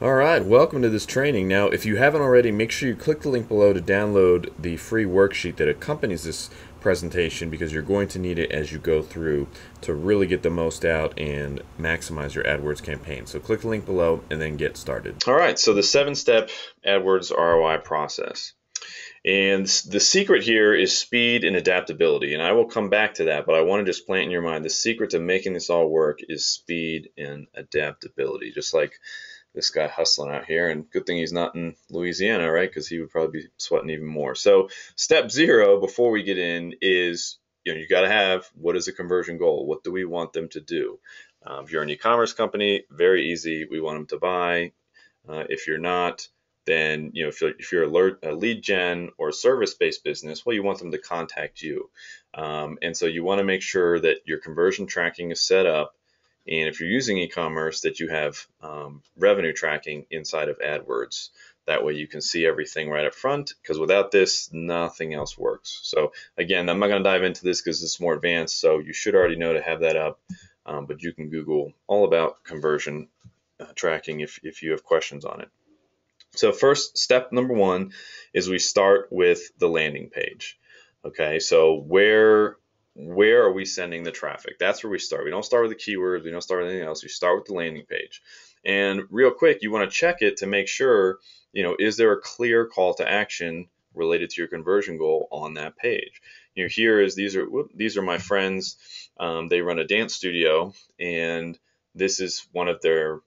All right, welcome to this training. Now, if you haven't already, make sure you click the link below to download the free worksheet that accompanies this presentation, because you're going to need it as you go through to really get the most out and maximize your AdWords campaign. So click the link below and then get started. All right, so the 7-step AdWords ROI process. And the secret here is speed and adaptability, and I will come back to that, but I want to just plant in your mind the secret to making this all work is speed and adaptability, just like this guy hustling out here. And good thing he's not in Louisiana, right? Because he would probably be sweating even more. So step 0 before we get in is, you got to have, what is the conversion goal? What do we want them to do? If you're an e-commerce company, very easy. We want them to buy. If you're not, then if you're a lead gen or a service-based business, well, you want them to contact you. And so you want to make sure that your conversion tracking is set up. And if you're using e-commerce, that you have revenue tracking inside of AdWords. That way you can see everything right up front, because without this, nothing else works. So again, I'm not going to dive into this because it's more advanced, so you should already know to have that up. But you can Google all about conversion tracking if you have questions on it. So first, step number 1 is we start with the landing page. Okay, so where are we sending the traffic? That's where we start. We don't start with the keywords. We don't start with anything else. We start with the landing page. And real quick, you want to check it to make sure, is there a clear call to action related to your conversion goal on that page? These are my friends. They run a dance studio, and this is one of their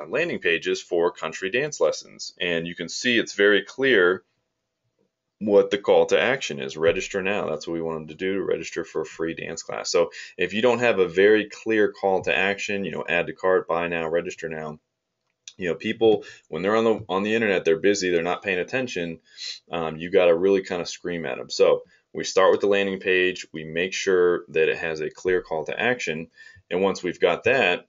landing pages for country dance lessons. And you can see it's very clear what the call to action is. Register now. That's what we want them to do, to register for a free dance class. So if you don't have a very clear call to action, add to cart, buy now, register now, people, when they're on the internet, they're busy, they're not paying attention. You got to really kind of scream at them. So we start with the landing page. We make sure that it has a clear call to action. And once we've got that,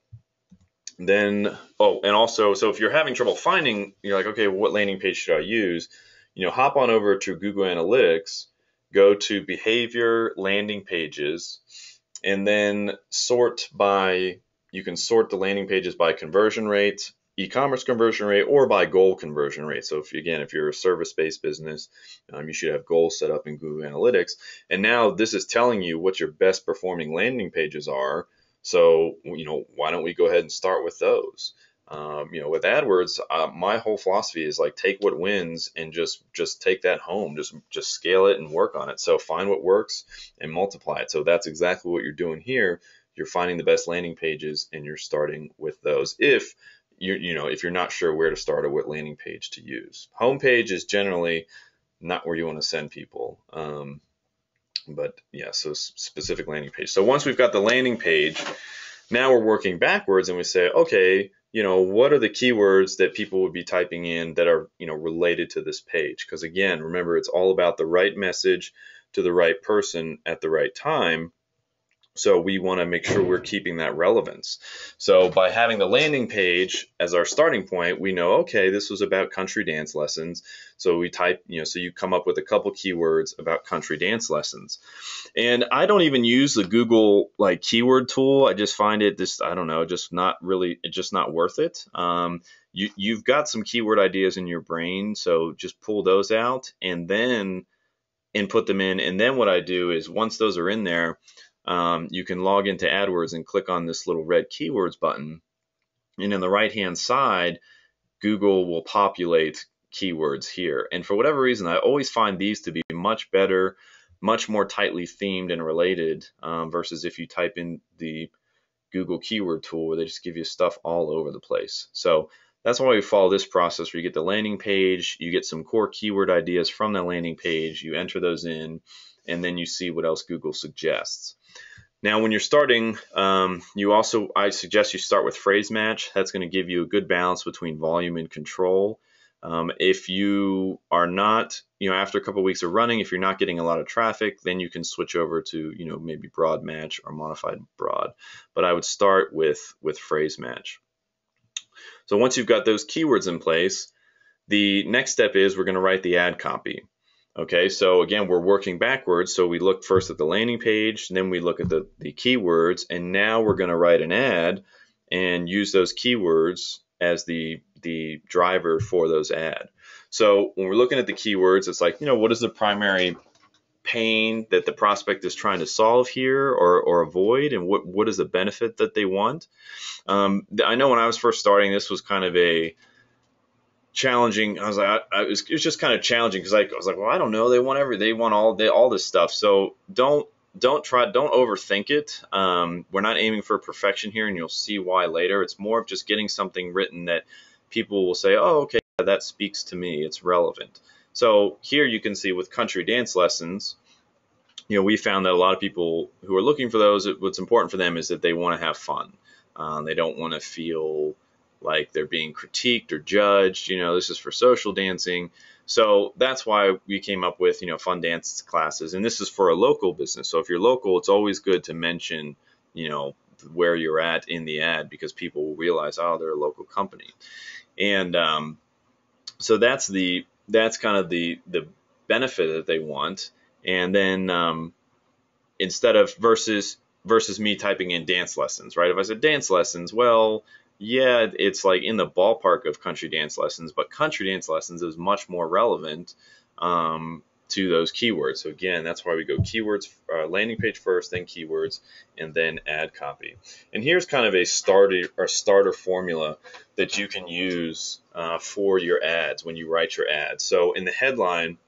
then, and also, so if you're having trouble finding, you're like, okay, what landing page should I use? Hop on over to Google Analytics, go to behavior landing pages, and then you can sort the landing pages by conversion rate, e-commerce conversion rate, or by goal conversion rate. So if you're a service-based business, you should have goals set up in Google Analytics. And now this is telling you what your best performing landing pages are. So, why don't we go ahead and start with those? With AdWords, my whole philosophy is like, take what wins and just take that home, just scale it and work on it. So find what works and multiply it. So that's exactly what you're doing here. You're finding the best landing pages and you're starting with those. If you're not sure where to start or what landing page to use, homepage is generally not where you want to send people. But yeah, so specific landing page. So once we've got the landing page, now we're working backwards and we say, okay, what are the keywords that people would be typing in that are, related to this page? Because again, remember, it's all about the right message to the right person at the right time. So we want to make sure we're keeping that relevance. So by having the landing page as our starting point, we know, okay, this was about country dance lessons. So we type, so you come up with a couple keywords about country dance lessons. And I don't even use the Google keyword tool. I just find it just not worth it. You've got some keyword ideas in your brain, so just pull those out and then input them in. And then what I do is, once those are in there, you can log into AdWords and click on this little red keywords button. And in the right-hand side, Google will populate keywords here. And for whatever reason, I always find these to be much better, much more tightly themed and related, versus if you type in the Google keyword tool, where they just give you stuff all over the place. So that's why we follow this process, where you get the landing page, you get some core keyword ideas from the landing page, you enter those in, and then you see what else Google suggests. Now, when you're starting, I suggest you start with phrase match. That's going to give you a good balance between volume and control. If you are not, after a couple of weeks of running, if you're not getting a lot of traffic, then you can switch over to, maybe broad match or modified broad. But I would start with phrase match. So once you've got those keywords in place, the next step is we're going to write the ad copy. Okay, so again, we're working backwards. So we look first at the landing page, then we look at the keywords, and now we're going to write an ad and use those keywords as the driver for those ads. So when we're looking at the keywords, it's like, what is the primary pain that the prospect is trying to solve here or avoid, and what is the benefit that they want? I know when I was first starting, this was kind of a challenging. I was like, it was just kind of challenging because I was like, well, I don't know. They want all this stuff. So don't overthink it. We're not aiming for perfection here, and you'll see why later. It's more of just getting something written that people will say, oh, okay, that speaks to me. It's relevant. So here you can see with country dance lessons, we found that a lot of people who are looking for those, what's important for them is that they want to have fun. They don't want to feel like they're being critiqued or judged. This is for social dancing. So that's why we came up with, fun dance classes. And this is for a local business. So if you're local, it's always good to mention, where you're at in the ad, because people will realize, oh, they're a local company. And so that's kind of the benefit that they want. And then instead of versus me typing in dance lessons, right? If I said dance lessons, well, yeah, it's like in the ballpark of country dance lessons, but country dance lessons is much more relevant to those keywords. So again, that's why we go keywords, landing page first, then keywords, and then ad copy. And here's kind of a starter formula that you can use for your ads when you write your ads. So in the headline,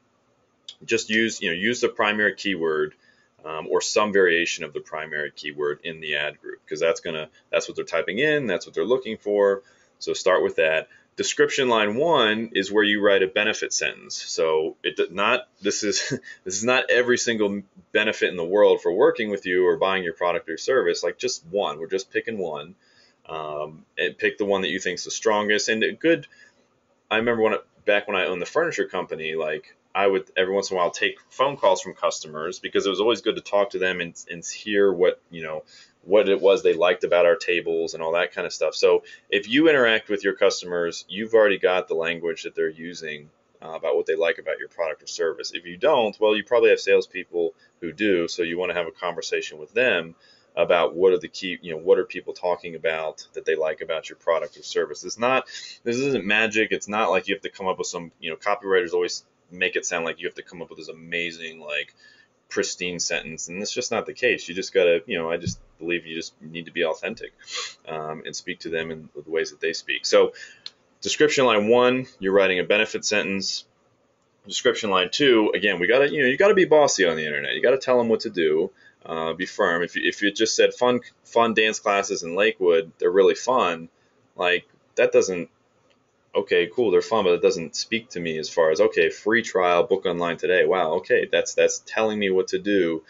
just use the primary keyword or some variation of the primary keyword in the ad group, because that's what they're typing in, that's what they're looking for. So start with that. Description line 1 is where you write a benefit sentence. So this is not every single benefit in the world for working with you or buying your product or service. Like just one. We're just picking one, and pick the one that you think is the strongest. And I remember back when I owned the furniture company, like I would every once in a while take phone calls from customers, because it was always good to talk to them and hear what it was they liked about our tables and all that kind of stuff. So if you interact with your customers, you've already got the language that they're using about what they like about your product or service. If you don't, well, you probably have salespeople who do. So you want to have a conversation with them about what are the key, what are people talking about that they like about your product or service. This isn't magic. It's not like you have to come up with some, copywriters always make it sound like you have to come up with this amazing, like pristine sentence, and it's just not the case. You just gotta, I just believe you just need to be authentic and speak to them in the ways that they speak. So description line 1, you're writing a benefit sentence. Description line 2, again, you gotta be bossy on the internet. You gotta tell them what to do. Be firm. If you just said fun dance classes in Lakewood, they're really fun, like that doesn't, okay, cool, they're fun, but it doesn't speak to me as far as, okay, free trial, book online today. Wow, okay, that's telling me what to do.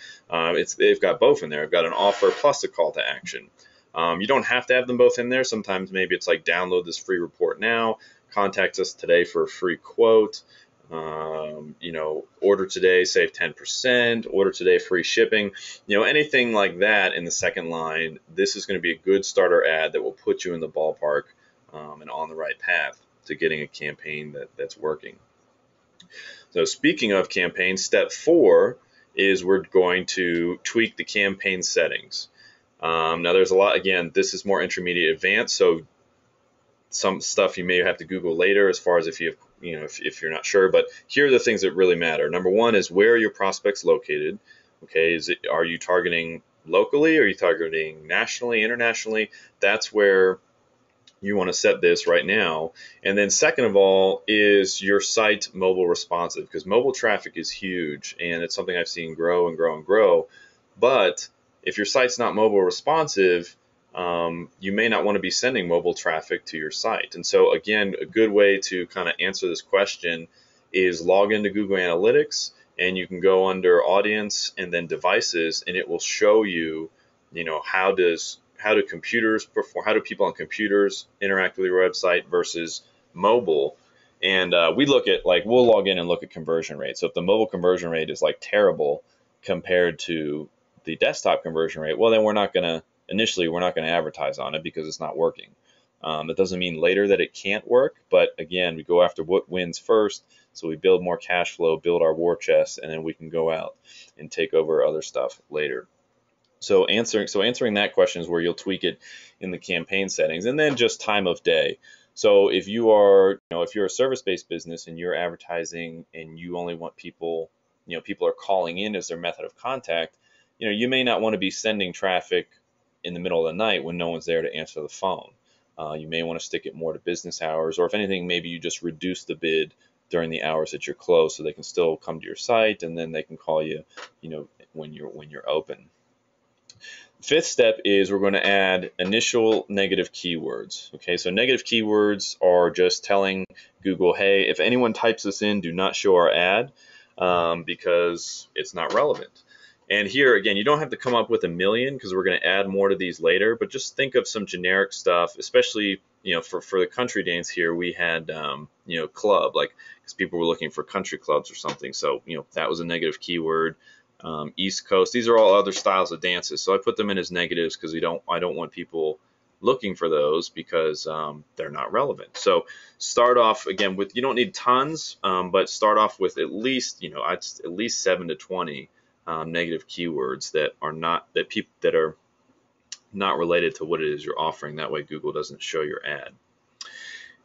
They've got both in there. I've got an offer plus a call to action. You don't have to have them both in there. Sometimes maybe it's like download this free report now, contact us today for a free quote. Order today, save 10%, order today, free shipping, anything like that in the second line. This is going to be a good starter ad that will put you in the ballpark and on the right path to getting a campaign that's working. So speaking of campaigns, step 4 is we're going to tweak the campaign settings. Now there's a lot, again, this is more intermediate advanced, so some stuff you may have to Google later as far as if you're not sure, but here are the things that really matter. Number 1 is where are your prospects located? Okay, are you targeting locally? Are you targeting nationally, internationally? That's where you want to set this right now. And then second of all, is your site mobile responsive? Because mobile traffic is huge, and it's something I've seen grow and grow and grow. But if your site's not mobile responsive, you may not want to be sending mobile traffic to your site. And so again, a good way to kind of answer this question is log into Google Analytics, and you can go under audience and then devices, and it will show you, how do computers perform, how do people on computers interact with your website versus mobile. And we look at, we'll log in and look at conversion rate. So if the mobile conversion rate is terrible compared to the desktop conversion rate, well, then initially we're not going to advertise on it because it's not working. That doesn't mean later that it can't work, but again, we go after what wins first. So we build more cash flow, build our war chest, and then we can go out and take over other stuff later. So answering that question is where you'll tweak it in the campaign settings. And then just time of day. So if you are, if you're a service-based business and you're advertising and you only want people, people are calling in as their method of contact, you may not want to be sending traffic in the middle of the night when no one's there to answer the phone. You may want to stick it more to business hours, or if anything, maybe you just reduce the bid during the hours that you're closed, so they can still come to your site, and then they can call you, when you're open. Fifth step is we're going to add initial negative keywords. Okay, so negative keywords are just telling Google, hey, if anyone types this in, do not show our ad because it's not relevant. And here, again, you don't have to come up with a million because we're going to add more to these later, but just think of some generic stuff, especially, for the country dance here, we had, club, like, because people were looking for country clubs or something. So, that was a negative keyword. East Coast. These are all other styles of dances, so I put them in as negatives because I don't want people looking for those because they're not relevant. So start off again with, you don't need tons, but start off with at least at least 7 to 20 negative keywords that are not related to what it is you're offering. That way Google doesn't show your ad.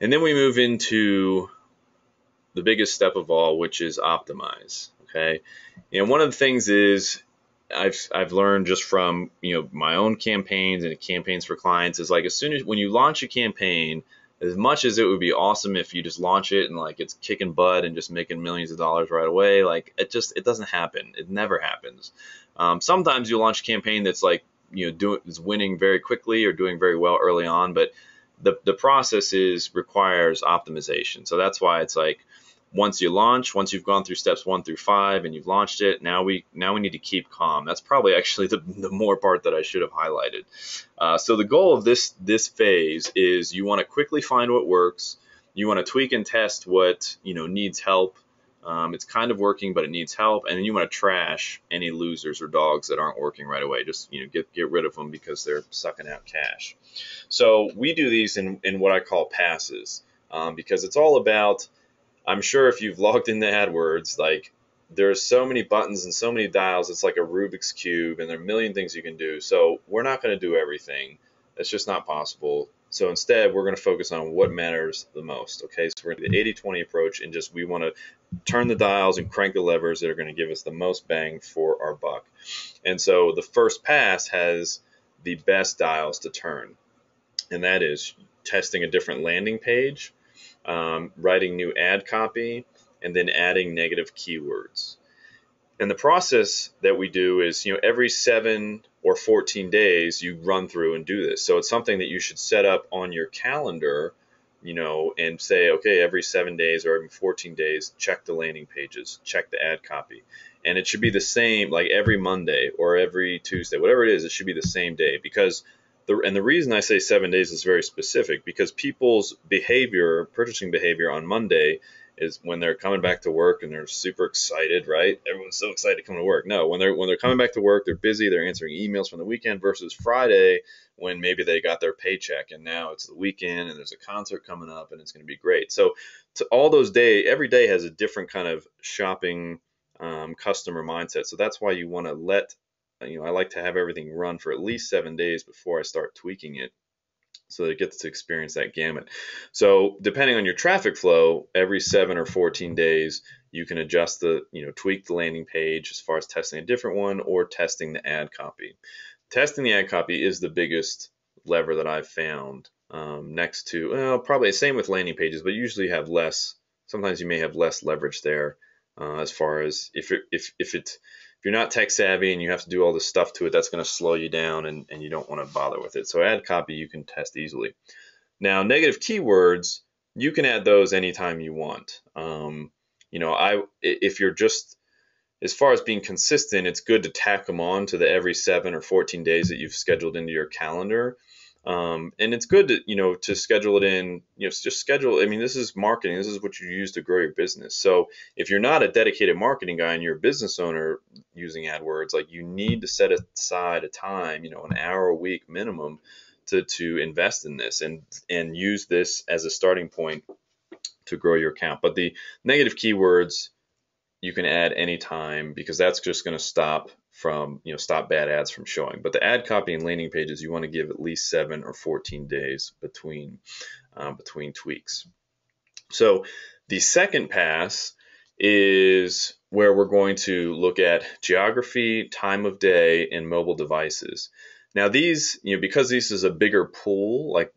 And then we move into the biggest step of all, which is optimize. Okay, and one of the things is I've learned just from my own campaigns and campaigns for clients is, like, as soon as when you launch a campaign, as much as it would be awesome if you just launch it and like it's kicking butt and just making millions of dollars right away, like it doesn't happen. It never happens. Sometimes you launch a campaign that's like is winning very quickly or doing very well early on, but the process requires optimization. So that's why it's like, once you've gone through steps 1 through 5 and you've launched it, now we need to keep calm. That's probably actually the more part that I should have highlighted. So the goal of this phase is you want to quickly find what works. You want to tweak and test what needs help. It's kind of working, but it needs help. And then you want to trash any losers or dogs that aren't working right away. Just get rid of them because they're sucking out cash. So we do these in what I call passes, because it's all about, I'm sure if you've logged into AdWords, like, there's so many buttons and so many dials, it's like a Rubik's Cube, and there are a million things you can do. So we're not going to do everything. That's just not possible. So instead, we're going to focus on what matters the most. Okay, so we're going to do the 80-20 approach, and we want to turn the dials and crank the levers that are going to give us the most bang for our buck. And so the first pass has the best dials to turn, and that is testing a different landing page, writing new ad copy, and then adding negative keywords. And the process that we do is, every 7 or 14 days you run through and do this. So it's something that you should set up on your calendar, and say, okay, every 7 days or every 14 days, check the landing pages, check the ad copy. And it should be the same, like every Monday or every Tuesday, whatever it is, it should be the same day, because the reason I say 7 days is very specific, because people's purchasing behavior on Monday is when they're coming back to work and they're super excited, right? Everyone's so excited to come to work. No, when they're coming back to work, they're busy, they're answering emails from the weekend, versus Friday when maybe they got their paycheck and now it's the weekend and there's a concert coming up and it's going to be great. So to all those days, every day has a different kind of shopping customer mindset. So that's why you want to I like to have everything run for at least 7 days before I start tweaking it, so that it gets to experience that gamut. So depending on your traffic flow, every 7 or 14 days, you can adjust tweak the landing page as far as testing a different one or testing the ad copy. Testing the ad copy is the biggest lever that I've found, next to, well, probably the same with landing pages, but usually have less. Sometimes you may have less leverage there, as far as if you're not tech savvy and you have to do all this stuff to it, that's going to slow you down, and you don't want to bother with it. So ad copy you can test easily. Now, negative keywords, you can add those anytime you want. If you're just, as far as being consistent, it's good to tack them on to the every 7 or 14 days that you've scheduled into your calendar. And it's good to schedule it in, just schedule. I mean, this is marketing. This is what you use to grow your business. So if you're not a dedicated marketing guy and you're a business owner using AdWords, like, you need to set aside a time, an hour a week minimum to invest in this and use this as a starting point to grow your account. But the negative keywords, you can add anytime, because that's just going to stop bad ads from showing. But the ad copy and landing pages, you want to give at least 7 or 14 days between tweaks. So the second pass is where we're going to look at geography, time of day, and mobile devices. Now these, because this is a bigger pool, like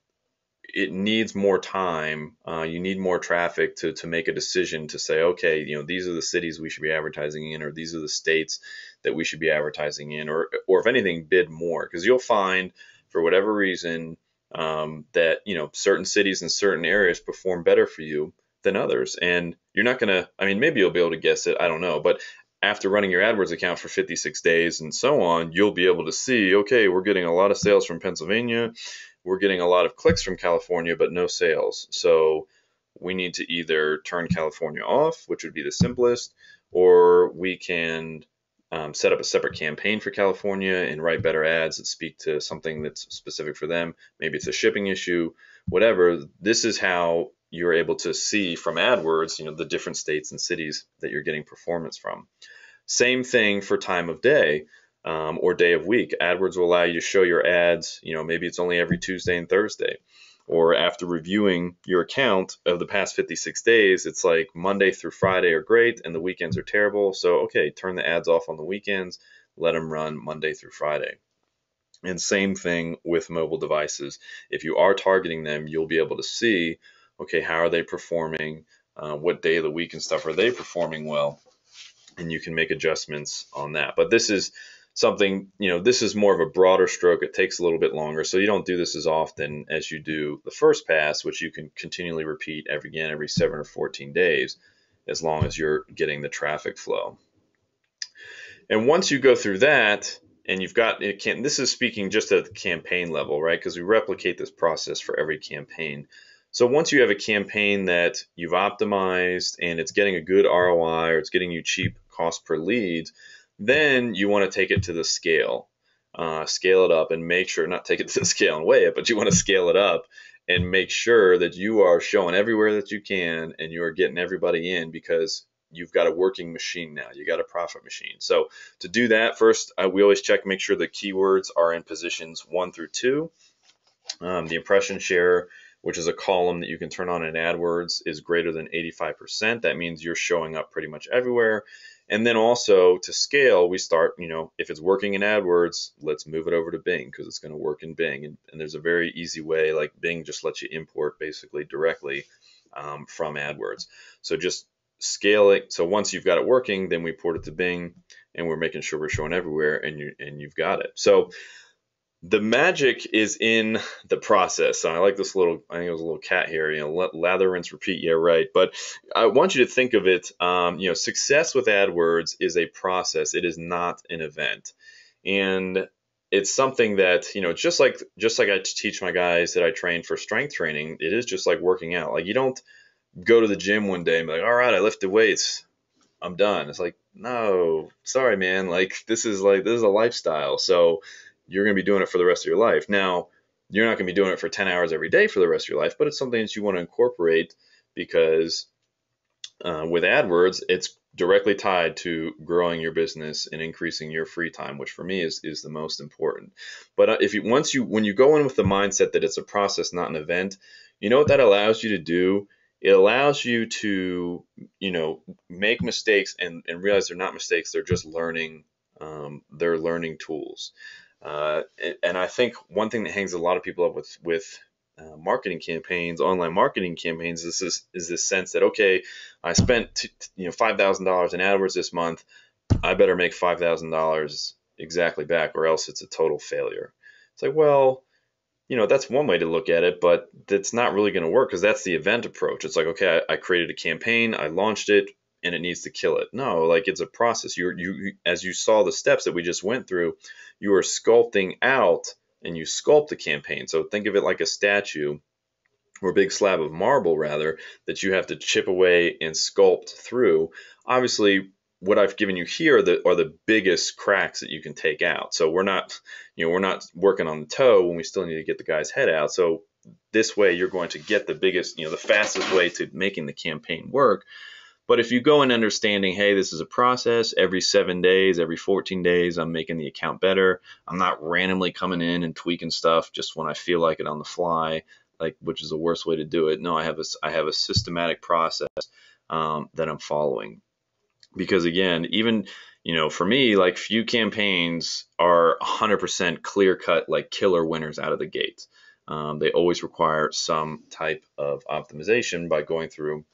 it needs more time. You need more traffic to make a decision to say, okay, these are the cities we should be advertising in, or these are the states that we should be advertising in, or if anything, bid more. Because you'll find, for whatever reason, that certain cities and certain areas perform better for you than others, and you're not gonna. I mean, maybe you'll be able to guess it. I don't know, but after running your AdWords account for 56 days and so on, you'll be able to see, okay, we're getting a lot of sales from Pennsylvania. We're getting a lot of clicks from California, but no sales. So we need to either turn California off, which would be the simplest, or we can set up a separate campaign for California and write better ads that speak to something that's specific for them. Maybe it's a shipping issue, whatever. This is how you're able to see from AdWords, the different states and cities that you're getting performance from. Same thing for time of day. Or day of week. AdWords will allow you to show your ads, maybe it's only every Tuesday and Thursday. Or after reviewing your account of the past 56 days, it's like Monday through Friday are great and the weekends are terrible. So, okay, turn the ads off on the weekends, let them run Monday through Friday. And same thing with mobile devices. If you are targeting them, you'll be able to see, okay, how are they performing? What day of the week and stuff are they performing well? And you can make adjustments on that. But this is something, this is more of a broader stroke. It takes a little bit longer. So you don't do this as often as you do the first pass, which you can continually repeat every 7 or 14 days, as long as you're getting the traffic flow. And once you go through that, and you've got it, this is speaking just at the campaign level, right? Because we replicate this process for every campaign. So once you have a campaign that you've optimized and it's getting a good ROI, or it's getting you cheap cost per lead, then you want to take it to the scale, scale it up and make sure, not take it to the scale and weigh it, but you want to scale it up and make sure that you are showing everywhere that you can and you are getting everybody in, because you've got a working machine now. You got a profit machine. So to do that, first, we always check, make sure the keywords are in positions 1 through 2. The impression share, which is a column that you can turn on in AdWords, is greater than 85%. That means you're showing up pretty much everywhere. And then also to scale, we start, if it's working in AdWords, let's move it over to Bing, because it's going to work in Bing. And there's a very easy way, like Bing just lets you import basically directly from AdWords. So just scale it. So once you've got it working, then we port it to Bing, and we're making sure we're showing everywhere, and you've got it. So the magic is in the process. So I like this little, I think it was a little cat here, lather, rinse, repeat. Yeah, right. But I want you to think of it, success with AdWords is a process. It is not an event. And it's something that, just like I teach my guys that I train for strength training, it is just like working out. Like, you don't go to the gym one day and be like, all right, I lifted weights, I'm done. It's like, no, sorry, man. Like, this is a lifestyle. So you're going to be doing it for the rest of your life. Now, you're not going to be doing it for 10 hours every day for the rest of your life, but it's something that you want to incorporate, because with AdWords, it's directly tied to growing your business and increasing your free time, which for me is the most important. But when you go in with the mindset that it's a process, not an event, you know what that allows you to do? It allows you to, make mistakes and realize they're not mistakes. They're just learning. They're learning tools. And I think one thing that hangs a lot of people up with marketing campaigns, online marketing campaigns, is this sense that, okay, I spent $5,000 in AdWords this month, I better make $5,000 exactly back, or else it's a total failure. It's like, well, that's one way to look at it, but that's not really going to work, because that's the event approach. It's like, okay, I created a campaign, I launched it, and it needs to kill it. No, like, it's a process. You as you saw the steps that we just went through, you are sculpting out, and you sculpt the campaign. So think of it like a statue, or a big slab of marble rather, that you have to chip away and sculpt through. Obviously, what I've given you here are the biggest cracks that you can take out. So we're not working on the toe when we still need to get the guy's head out. So this way you're going to get the biggest, the fastest way to making the campaign work. But if you go in understanding, hey, this is a process, every 7 days, every 14 days, I'm making the account better. I'm not randomly coming in and tweaking stuff just when I feel like it on the fly, like, which is the worst way to do it. No, I have a systematic process that I'm following. Because again, even, for me, like, few campaigns are 100% clear cut, like killer winners out of the gate. They always require some type of optimization by going through